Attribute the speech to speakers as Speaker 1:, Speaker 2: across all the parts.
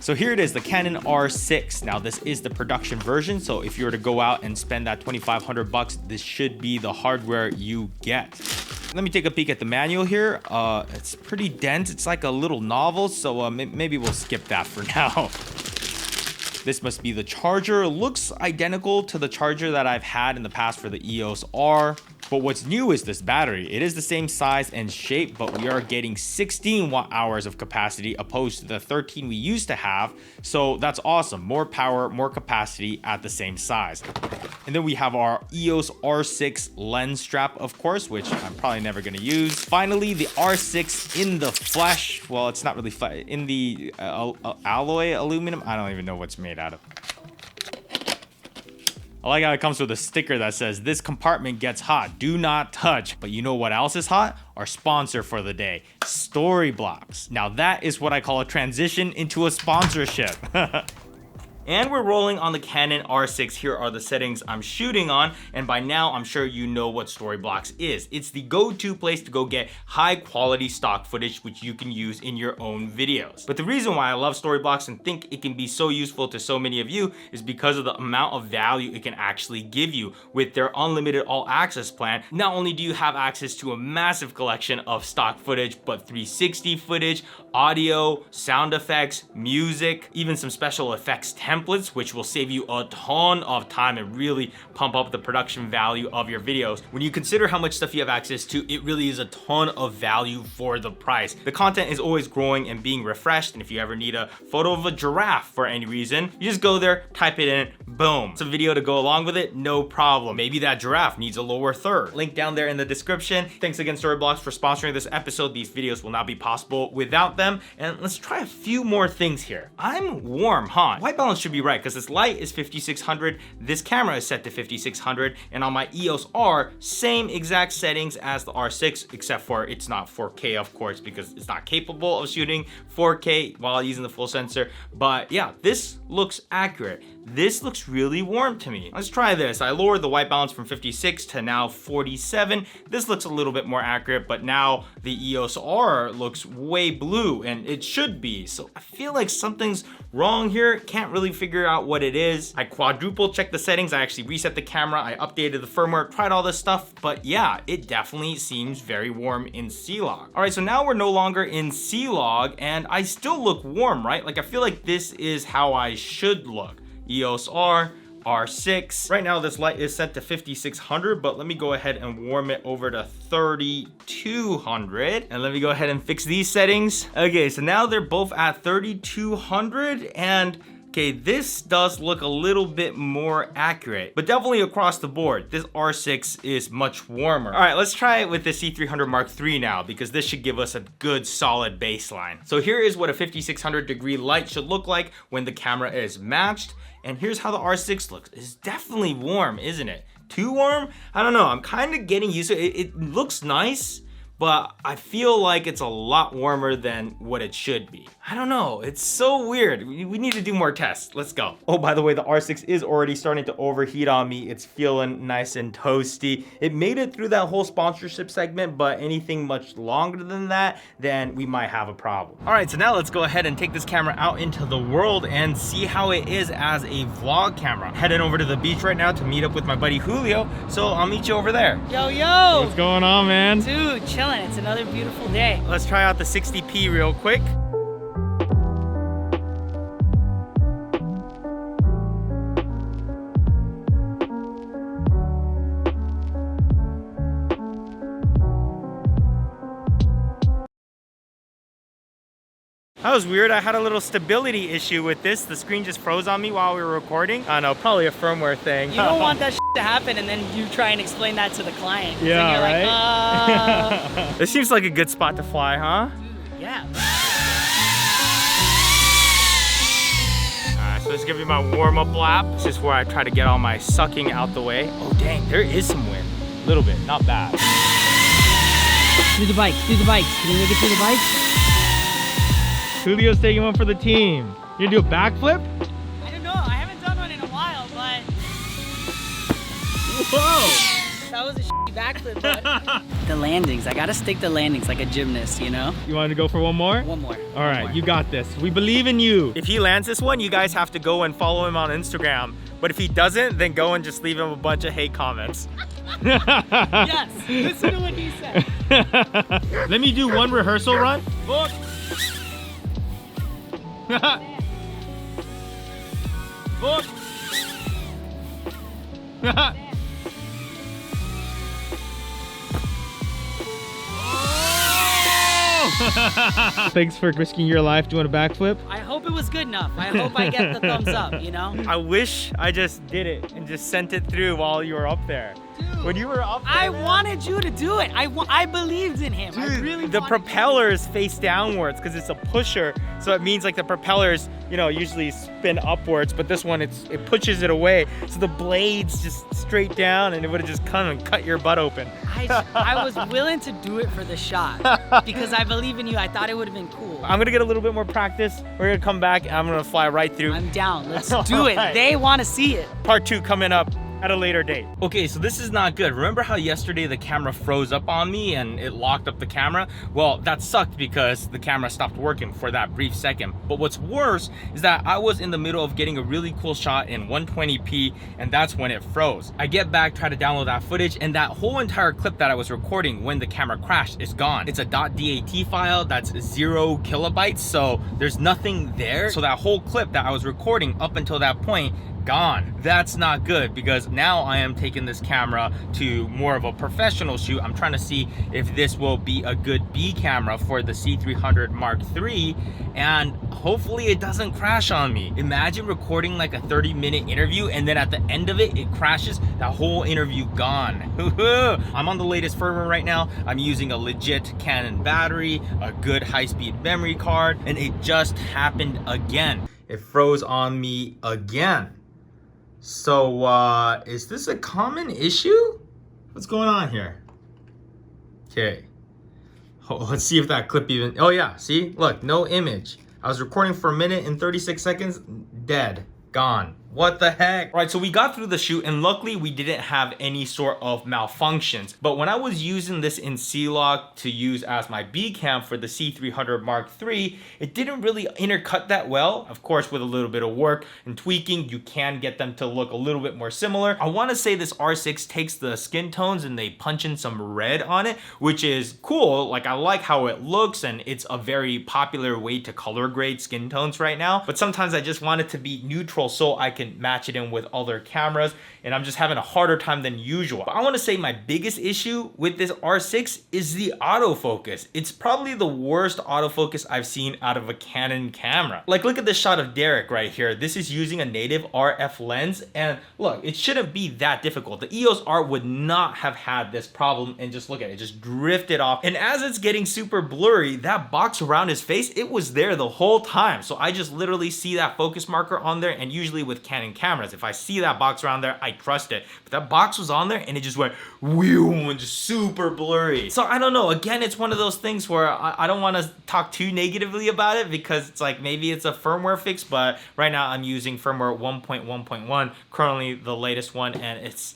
Speaker 1: So here it is, the Canon R6. Now this is the production version, so if you were to go out and spend that 2,500 bucks, this should be the hardware you get. Let me take a peek at the manual here. It's pretty dense. It's like a little novel, so maybe we'll skip that for now. This must be the charger. Looks identical to the charger that I've had in the past for the EOS R. But what's new is this battery. It is the same size and shape, but we are getting 16 watt hours of capacity opposed to the 13 we used to have. So that's awesome. More power, more capacity at the same size. And then we have our EOS R6 lens strap, of course, which I'm probably never going to use. Finally, the R6 in the flesh. Well, it's not really in the alloy aluminum. I don't even know what's made out of. I like how it comes with a sticker that says, "This compartment gets hot, do not touch." But you know what else is hot? Our sponsor for the day, Storyblocks. Now that is what I call a transition into a sponsorship. And we're rolling on the Canon R6. Here are the settings I'm shooting on, and by now I'm sure you know what Storyblocks is. It's the go-to place to go get high quality stock footage which you can use in your own videos. But the reason why I love Storyblocks and think it can be so useful to so many of you is because of the amount of value it can actually give you. With their unlimited all access plan, not only do you have access to a massive collection of stock footage, but 360 footage, audio, sound effects, music, even some special effects templates, which will save you a ton of time and really pump up the production value of your videos. When you consider how much stuff you have access to, it really is a ton of value for the price. The content is always growing and being refreshed, and if you ever need a photo of a giraffe for any reason, you just go there, type it in, boom. It's a video to go along with it, no problem. Maybe that giraffe needs a lower third. Link down there in the description. Thanks again, Storyblocks, for sponsoring this episode. These videos will not be possible without them. And let's try a few more things here. I'm warm, huh? White balance should be right because this light is 5600, this camera is set to 5600, and on my EOS R, same exact settings as the R6, except for it's not 4K, of course, because it's not capable of shooting 4K while using the full sensor. But yeah, this looks accurate. This looks really warm to me. Let's try this. I lowered the white balance from 56 to now 47. This looks a little bit more accurate, but now the EOS R looks way blue, and it should be. So I feel like something's wrong here. Can't really figure out what it is. I quadruple checked the settings. I actually reset the camera. I updated the firmware, tried all this stuff, but yeah, it definitely seems very warm in C-Log. All right, so now we're no longer in C-Log, and I still look warm, right? Like I feel like this is how I should look. EOS R, R6. Right now this light is set to 5600, but let me go ahead and warm it over to 3200. And let me go ahead and fix these settings. Okay, so now they're both at 3200, and okay, this does look a little bit more accurate, but definitely across the board, this R6 is much warmer. All right, let's try it with the C300 Mark III now, because this should give us a good solid baseline. So here is what a 5600 degree light should look like when the camera is matched. And here's how the R6 looks. It's definitely warm, isn't it? Too warm? I don't know, I'm kind of getting used to it. It looks nice, but I feel like it's a lot warmer than what it should be. I don't know, it's so weird. We need to do more tests. Let's go. Oh, by the way, the R6 is already starting to overheat on me. It's feeling nice and toasty. It made it through that whole sponsorship segment, but anything much longer than that, then we might have a problem. All right, so now let's go ahead and take this camera out into the world and see how it is as a vlog camera. Heading over to the beach right now to meet up with my buddy Julio, so I'll meet you over there.
Speaker 2: Yo, yo!
Speaker 1: What's going on, man?
Speaker 2: Dude, chilling. It's another beautiful day.
Speaker 1: Let's try out the 60p real quick. That was weird. I had a little stability issue with this. The screen just froze on me while we were recording. I don't know, probably a firmware thing.
Speaker 2: You don't want that to happen, and then you try and explain that to the client.
Speaker 1: Yeah,
Speaker 2: and you're
Speaker 1: right?
Speaker 2: Like,
Speaker 1: This seems like a good spot to fly, huh?
Speaker 2: Dude, yeah.
Speaker 1: Alright, so let's give you my warm-up lap. This is where I try to get all my sucking out the way. Oh dang, there is some wind. A little bit, not bad.
Speaker 2: Do the bikes, do the bikes. Can you make it through the bikes?
Speaker 1: Julio's taking one for the team. You gonna do a backflip?
Speaker 2: I don't know, I haven't done one in a while, but...
Speaker 1: Whoa!
Speaker 2: That That was a shitty backflip, but... The landings. I gotta stick the landings like a gymnast, you know?
Speaker 1: You want to go for one more?
Speaker 2: One more.
Speaker 1: All right, you got this. We believe in you. If he lands this one, you guys have to go and follow him on Instagram. But if he doesn't, then go and just leave him a bunch of hate comments.
Speaker 2: Yes, listen to what he said.
Speaker 1: Let me do one rehearsal run. Book. Book. Thanks for risking your life doing a backflip.
Speaker 2: I hope it was good enough. I hope I get the thumbs up, you know?
Speaker 1: I wish I just did it and just sent it through while you were up there.
Speaker 2: Dude,
Speaker 1: when you were up there,
Speaker 2: I wanted you to do it. I believed in him.
Speaker 1: Dude,
Speaker 2: I really
Speaker 1: the propellers face downwards because it's a pusher, so it means like the propellers, you know, usually spin upwards, but this one it pushes it away, so the blades just straight down, and it would have just come and cut your butt open.
Speaker 2: I was willing to do it for the shot because I believe in you. I thought it would have been cool.
Speaker 1: I'm gonna get a little bit more practice. We're gonna come back and I'm gonna fly right through.
Speaker 2: I'm down. Let's do it.
Speaker 1: Right.
Speaker 2: They want to see it.
Speaker 1: Part 2 coming up at a later date. Okay, so this is not good. Remember how yesterday the camera froze up on me and it locked up the camera? Well, that sucked because the camera stopped working for that brief second. But what's worse is that I was in the middle of getting a really cool shot in 120p, and that's when it froze. I get back, try to download that footage, and that whole entire clip that I was recording when the camera crashed is gone. It's a .dat file that's 0 kilobytes, so there's nothing there. So that whole clip that I was recording up until that point, gone. That's not good because now I am taking this camera to more of a professional shoot. I'm trying to see if this will be a good B camera for the C300 Mark III, and hopefully it doesn't crash on me. Imagine recording like a 30-minute interview and then at the end of it, it crashes, that whole interview gone. I'm on the latest firmware right now. I'm using a legit Canon battery, a good high-speed memory card, and it just happened again. It froze on me again. So, is this a common issue? What's going on here? Okay. Oh, let's see if that clip even... Oh, yeah. See? Look, no image. I was recording for a minute and 36 seconds. Dead. Gone. What the heck? All right, so we got through the shoot and luckily we didn't have any sort of malfunctions. But when I was using this in C-Log to use as my B cam for the C300 Mark III, it didn't really intercut that well. Of course, with a little bit of work and tweaking, you can get them to look a little bit more similar. I want to say this R6 takes the skin tones and they punch in some red on it, which is cool. Like, I like how it looks and it's a very popular way to color grade skin tones right now. But sometimes I just want it to be neutral so I can match it in with other cameras, and I'm just having a harder time than usual. But I want to say my biggest issue with this R6 is the autofocus. It's probably the worst autofocus I've seen out of a Canon camera. Like, look at this shot of Derek right here. This is using a native RF lens, and look, it shouldn't be that difficult. The EOS R would not have had this problem, and just look at it, just drifted off. And as it's getting super blurry, that box around his face, it was there the whole time. So I just literally see that focus marker on there, and usually with Canon cameras, if I see that box around there, I trust it. But that box was on there and it just went whew and just super blurry. So I don't know, again, it's one of those things where I don't want to talk too negatively about it because it's like maybe it's a firmware fix, but right now I'm using firmware 1.1.1, currently the latest one, and it's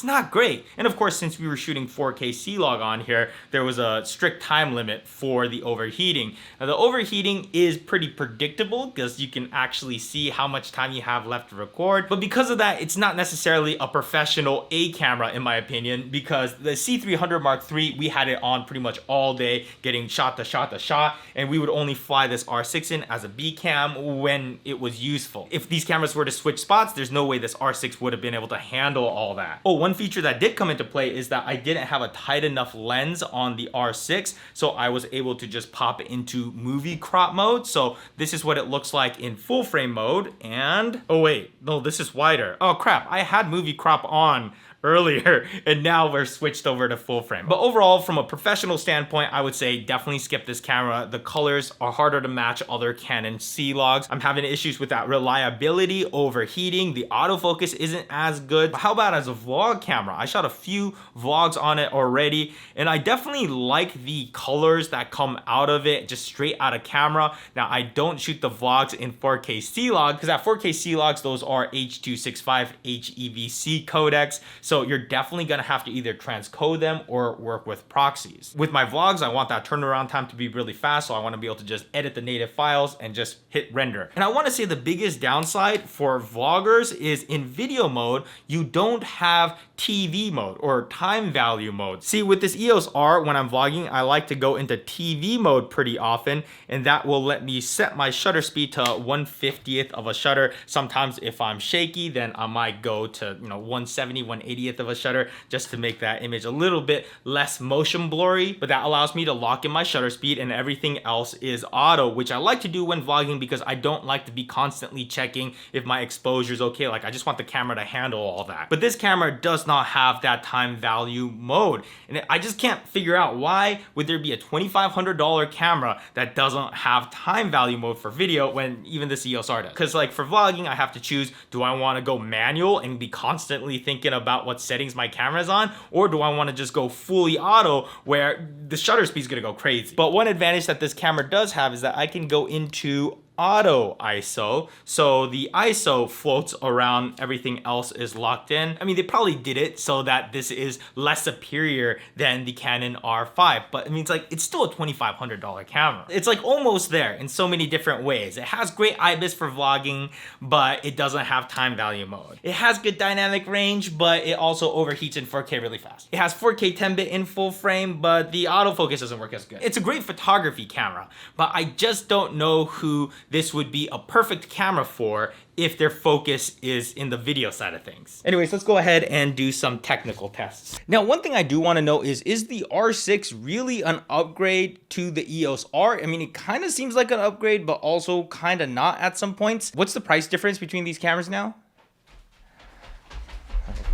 Speaker 1: not great. And of course, since we were shooting 4K C-Log on here, there was a strict time limit for the overheating. Now, the overheating is pretty predictable because you can actually see how much time you have left to record. But because of that, it's not necessarily a professional A camera, in my opinion, because the C300 Mark III, we had it on pretty much all day, getting shot to shot to shot, and we would only fly this R6 in as a B cam when it was useful. If these cameras were to switch spots, there's no way this R6 would have been able to handle all that. Oh, one feature that did come into play is that I didn't have a tight enough lens on the R6, so I was able to just pop it into movie crop mode. So this is what it looks like in full frame mode, and oh wait, no, this is wider. Oh crap, I had movie crop on earlier and now we're switched over to full frame. But overall, from a professional standpoint, I would say definitely skip this camera. The colors are harder to match other Canon C-Logs. I'm having issues with that reliability, overheating. The autofocus isn't as good. But how about as a vlog camera? I shot a few vlogs on it already, and I definitely like the colors that come out of it just straight out of camera. Now, I don't shoot the vlogs in 4K C-Log because at 4K C-Logs, those are H.265 HEVC codecs. So you're definitely gonna have to either transcode them or work with proxies. With my vlogs, I want that turnaround time to be really fast, so I wanna be able to just edit the native files and just hit render. And I wanna say the biggest downside for vloggers is in video mode, you don't have TV mode or time value mode. See, with this EOS R, when I'm vlogging, I like to go into TV mode pretty often, and that will let me set my shutter speed to 1/50th of a shutter. Sometimes if I'm shaky, then I might go to 170, 1/80th of a shutter just to make that image a little bit less motion blurry. But that allows me to lock in my shutter speed, and everything else is auto, which I like to do when vlogging because I don't like to be constantly checking if my exposure is okay. Like, I just want the camera to handle all that. But this camera does not have that time value mode, and I just can't figure out why would there be a $2,500 camera that doesn't have time value mode for video when even this EOS R does. Because like for vlogging, I have to choose, do I want to go manual and be constantly thinking about what settings my camera's on, or do I want to just go fully auto where the shutter speed's gonna go crazy? But one advantage that this camera does have is that I can go into auto ISO, so the ISO floats around, everything else is locked in. I mean, they probably did it so that this is less superior than the Canon R5, but I mean, it's still a $2,500 camera. It's like almost there in so many different ways. It has great Ibis for vlogging, but it doesn't have time value mode. It has good dynamic range, but it also overheats in 4K really fast. It has 4K 10-bit in full frame, but the autofocus doesn't work as good. It's a great photography camera, but I just don't know who this would be a perfect camera for if their focus is in the video side of things. Anyways, let's go ahead and do some technical tests. Now, one thing I do want to know is the R6 really an upgrade to the EOS R? I mean, it kind of seems like an upgrade, but also kind of not at some points. What's the price difference between these cameras now?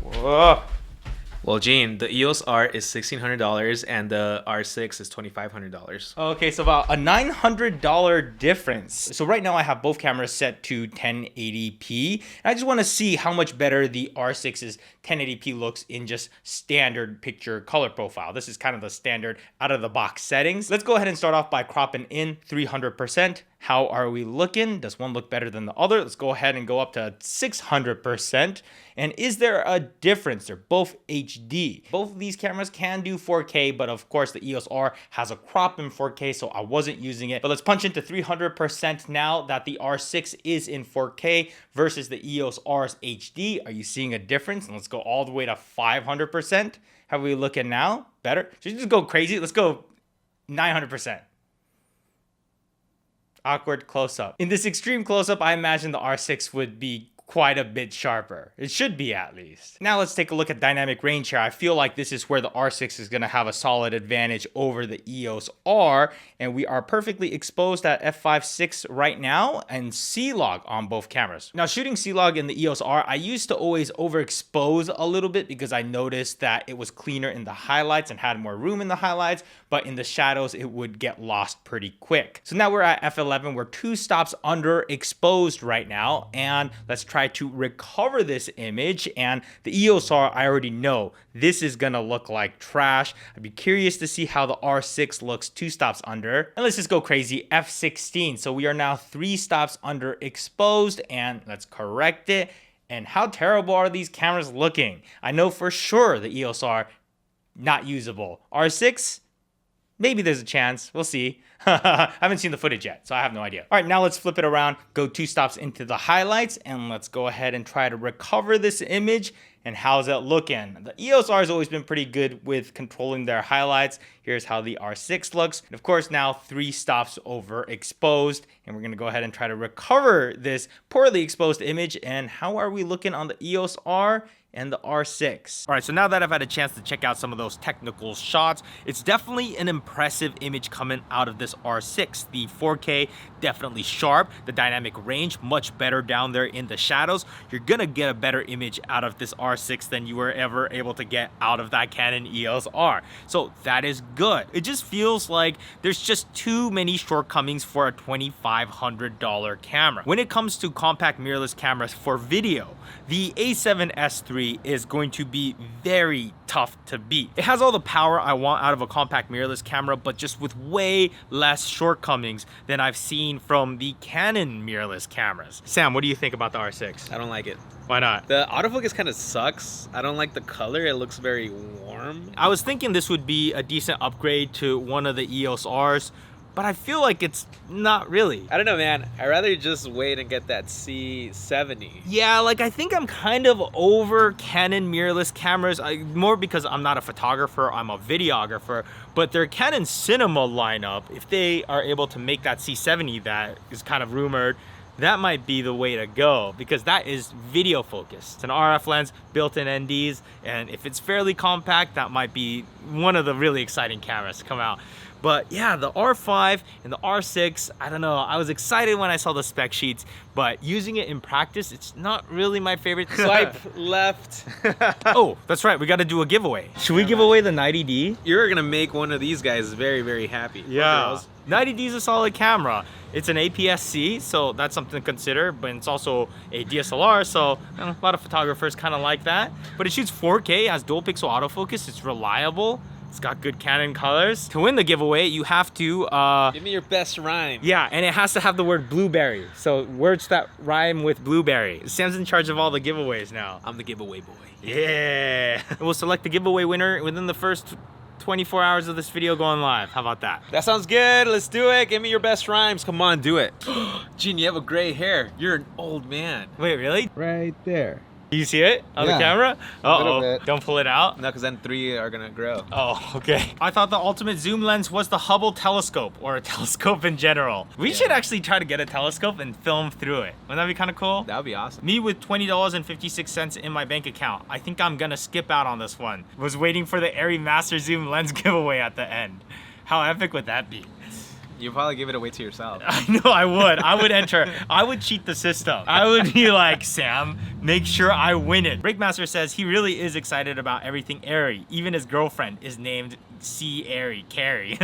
Speaker 1: Whoa.
Speaker 3: Well, Gene, the EOS R is $1,600 and the R6 is $2,500.
Speaker 1: Okay, so about a $900 difference. So right now I have both cameras set to 1080p. And I just want to see how much better the R6's 1080p looks in just standard picture color profile. This is kind of the standard out of the box settings. Let's go ahead and start off by cropping in 300%. How are we looking? Does one look better than the other? Let's go ahead and go up to 600%. And is there a difference? They're both HD. Both of these cameras can do 4K, but of course the EOS R has a crop in 4K, so I wasn't using it. But let's punch into 300% now that the R6 is in 4K versus the EOS R's HD. Are you seeing a difference? And let's go all the way to 500%. How are we looking now? Better? Should we just go crazy? Let's go 900%. Awkward close-up. In this extreme close-up, I imagine the R6 would be quite a bit sharper. It should be, at least. Now let's take a look at dynamic range here. I feel like this is where the R6 is going to have a solid advantage over the EOS R, and we are perfectly exposed at f5.6 right now and C-Log on both cameras. Now, shooting C-Log in the EOS R, I used to always overexpose a little bit because I noticed that it was cleaner in the highlights and had more room in the highlights, but in the shadows it would get lost pretty quick. So now we're at f11. We're 2 stops underexposed right now, and let's try to recover this image. And the EOS R, I already know this is gonna look like trash. I'd be curious to see how the R6 looks 2 stops under. And let's just go crazy, f16. So we are now 3 stops underexposed, and let's correct it. And how terrible are these cameras looking? I know for sure the EOS R, not usable. R6, maybe there's a chance. We'll see. I haven't seen the footage yet, so I have no idea. All right, now let's flip it around, go 2 stops into the highlights, and let's go ahead and try to recover this image. And how's it looking? The EOS R has always been pretty good with controlling their highlights. Here's how the R6 looks. And of course, now 3 stops overexposed, and we're gonna go ahead and try to recover this poorly exposed image. And how are we looking on the EOS R and the R6? All right, so now that I've had a chance to check out some of those technical shots, it's definitely an impressive image coming out of this R6. The 4K, definitely sharp. The dynamic range, much better down there in the shadows. You're gonna get a better image out of this R6 than you were ever able to get out of that Canon EOS R. So that is good. It just feels like there's just too many shortcomings for a $2,500 camera. When it comes to compact mirrorless cameras for video, the A7S III is going to be very tough to beat. It has all the power I want out of a compact mirrorless camera, but just with way less shortcomings than I've seen from the Canon mirrorless cameras. Sam, what do you think about the R6?
Speaker 3: I don't like it.
Speaker 1: Why not?
Speaker 3: The autofocus kind of sucks. I don't like the color. It looks very warm.
Speaker 1: I was thinking this would be a decent upgrade to one of the EOS Rs, but I feel like it's not really.
Speaker 3: I don't know, man. I'd rather just wait and get that C70.
Speaker 1: Yeah, like I think I'm kind of over Canon mirrorless cameras, more because I'm not a photographer, I'm a videographer, but their Canon Cinema lineup, if they are able to make that C70 that is kind of rumored, that might be the way to go, because that is video focused. It's an RF lens, built-in NDs, and if it's fairly compact, that might be one of the really exciting cameras to come out. But yeah, the R5 and the R6, I don't know, I was excited when I saw the spec sheets, but using it in practice, it's not really my favorite.
Speaker 3: Swipe left.
Speaker 1: Oh, that's right, we gotta do a giveaway. Should we give away the 90D?
Speaker 3: You're gonna make one of these guys very, very happy.
Speaker 1: Yeah. 90D is a solid camera. It's an APS-C, so that's something to consider, but it's also a DSLR, so a lot of photographers kind of like that. But it shoots 4K, has dual pixel autofocus, it's reliable, it's got good Canon colors. To win the giveaway, you have to...
Speaker 3: Give me your best rhyme.
Speaker 1: Yeah, and it has to have the word blueberry. So words that rhyme with blueberry. Sam's in charge of all the giveaways now.
Speaker 3: I'm the giveaway boy.
Speaker 1: Yeah. We'll select the giveaway winner within the first 24 hours of this video going live. How about that?
Speaker 3: That sounds good. Let's do it. Give me your best rhymes. Come on, do it. Gene, you have a gray hair. You're an old man.
Speaker 1: Wait, really?
Speaker 4: Right there.
Speaker 1: You see it on the camera?
Speaker 4: little
Speaker 1: Uh-oh.
Speaker 4: bit.
Speaker 1: Don't pull it out.
Speaker 3: No, because then 3 are gonna grow.
Speaker 1: Oh, okay. I thought the ultimate zoom lens was the Hubble telescope, or a telescope in general. We should actually try to get a telescope and film through it. Wouldn't that be kind of cool?
Speaker 3: That would be awesome.
Speaker 1: Me with $20.56 in my bank account. I think I'm gonna skip out on this one. Was waiting for the Arri Master Zoom lens giveaway at the end. How epic would that be?
Speaker 3: You'll probably give it away to yourself.
Speaker 1: I know I would. I would enter. I would cheat the system. I would be like, Sam, make sure I win it. Breakmaster says he really is excited about everything Arri. Even his girlfriend is named C. Arri, Carrie.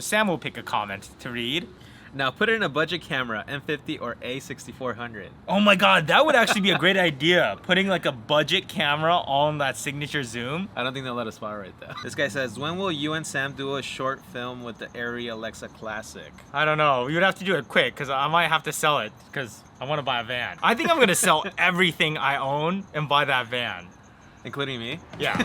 Speaker 1: Sam will pick a comment to read.
Speaker 3: Now put it in a budget camera, M50 or A6400.
Speaker 1: Oh my god, that would actually be a great idea. Putting like a budget camera on that signature zoom.
Speaker 3: I don't think they'll let us fire it though. This guy says, when will you and Sam do a short film with the Arri Alexa Classic?
Speaker 1: I don't know. We would have to do it quick because I might have to sell it because I want to buy a van. I think I'm going to sell everything I own and buy that van.
Speaker 3: Including me?
Speaker 1: Yeah.